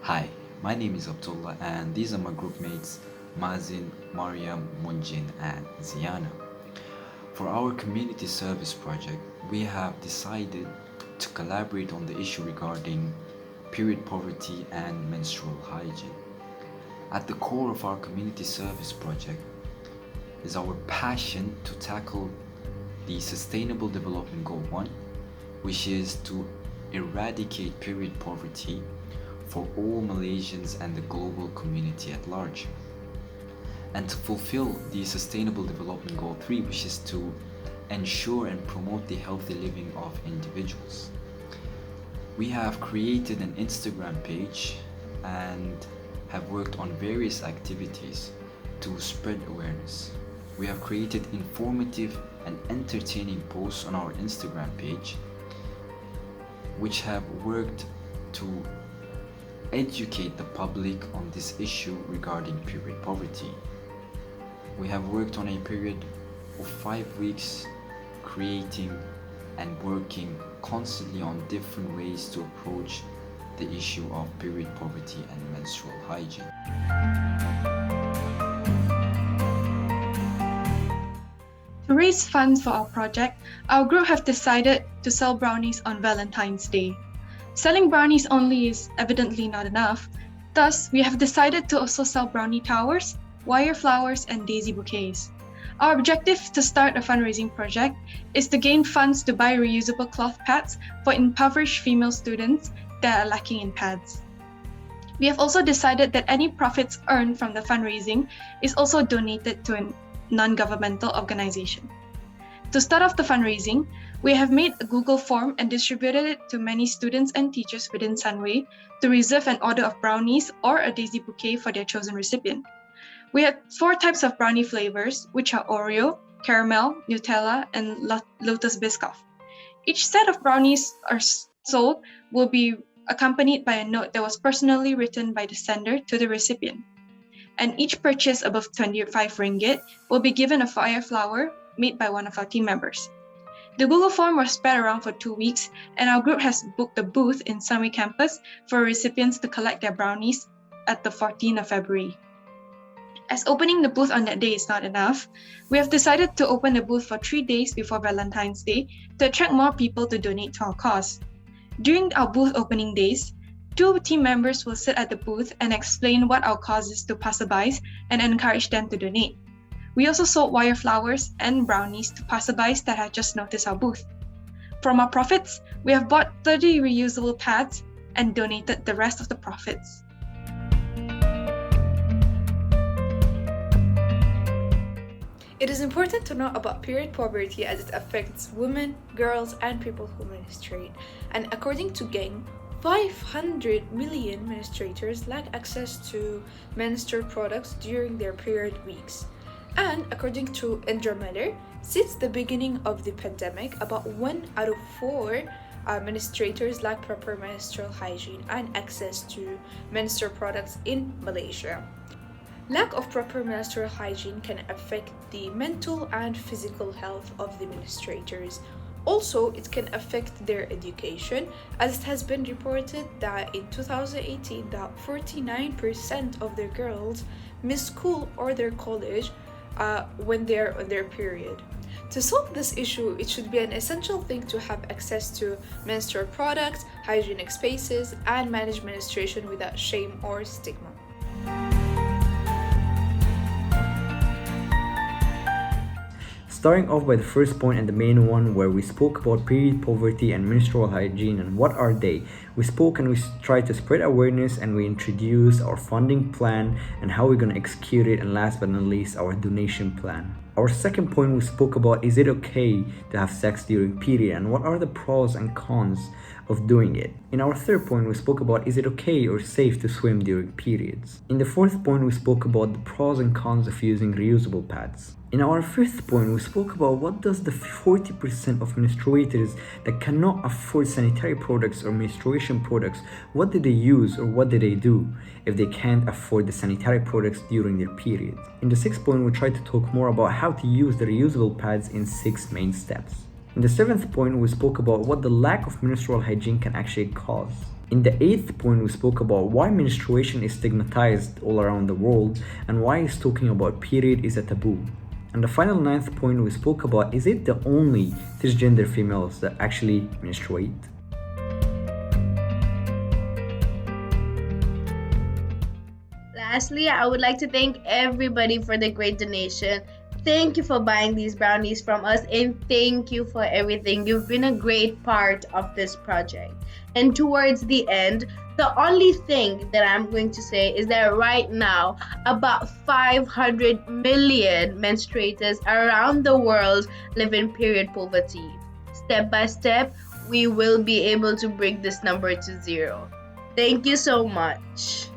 Hi, my name is Abdullah and these are my group mates Mazin, Mariam, Munjin and Ziana. For our community service project, we have decided to collaborate on the issue regarding period poverty and menstrual hygiene. At the core of our community service project is our passion to tackle the Sustainable Development Goal 1, which is to eradicate period poverty for all Malaysians and the global community at large. And to fulfill the Sustainable Development Goal 3, which is to ensure and promote the healthy living of individuals. We have created an Instagram page and have worked on various activities to spread awareness. We have created informative and entertaining posts on our Instagram page, which have worked to educate the public on this issue regarding period poverty. We have worked on a period of 5 weeks, creating and working constantly on different ways to approach the issue of period poverty and menstrual hygiene. To raise funds for our project, our group have decided to sell brownies on Valentine's Day. Selling brownies only is evidently not enough, thus we have decided to also sell brownie towers, wire flowers and daisy bouquets. Our objective to start a fundraising project is to gain funds to buy reusable cloth pads for impoverished female students that are lacking in pads. We have also decided that any profits earned from the fundraising is also donated to a non-governmental organization. To start off the fundraising, we have made a Google form and distributed it to many students and teachers within Sunway to reserve an order of brownies or a daisy bouquet for their chosen recipient. We have 4 types of brownie flavors, which are Oreo, caramel, Nutella, and Lotus Biscoff. Each set of brownies are sold will be accompanied by a note that was personally written by the sender to the recipient. And each purchase above 25 ringgit will be given a fire flower made by one of our team members. The Google form was spread around for 2 weeks, and our group has booked a booth in Sunway campus for recipients to collect their brownies at the 14th of February. As opening the booth on that day is not enough, we have decided to open the booth for 3 days before Valentine's Day to attract more people to donate to our cause. During our booth opening days, 2 team members will sit at the booth and explain what our cause is to passerbys and encourage them to donate. We also sold wire flowers and brownies to passerbys that had just noticed our booth. From our profits, we have bought 30 reusable pads and donated the rest of the profits. It is important to know about period poverty as it affects women, girls, and people who menstruate. And according to GANG, 500 million menstruators lack access to menstrual products during their period weeks. And according to Andromeda, since the beginning of the pandemic, about 1 out of 4 menstruators lack proper menstrual hygiene and access to menstrual products in Malaysia. Lack of proper menstrual hygiene can affect the mental and physical health of the menstruators. Also, it can affect their education, as it has been reported that in 2018 that 49% of their girls miss school or their college when they're on their period. To solve this issue, it should be an essential thing to have access to menstrual products, hygienic spaces, and manage menstruation without shame or stigma. Starting off by the first point and the main one, where we spoke about period poverty and menstrual hygiene and what are they. We spoke and we tried to spread awareness, and we introduced our funding plan and how we're going to execute it, and last but not least, our donation plan. Our second point, we spoke about, is it okay to have sex during period and what are the pros and cons of doing it. In our third point, we spoke about, is it okay or safe to swim during periods. In the fourth point, we spoke about the pros and cons of using reusable pads. In our fifth point, we spoke about what does the 40% of menstruators that cannot afford sanitary products or menstruation products, what do they use or what do they do if they can't afford the sanitary products during their periods. In the sixth point, we tried to talk more about how to use the reusable pads in 6 main steps. In the 7th point, we spoke about what the lack of menstrual hygiene can actually cause. In the 8th point, we spoke about why menstruation is stigmatized all around the world and why talking about period is a taboo. And the final 9th point, we spoke about is it the only cisgender females that actually menstruate? Lastly, I would like to thank everybody for the great donation. Thank you for buying these brownies from us, and thank you for everything. You've been a great part of this project. And towards the end, the only thing that I'm going to say is that right now, about 500 million menstruators around the world live in period poverty. Step by step, we will be able to bring this number to zero. Thank you so much.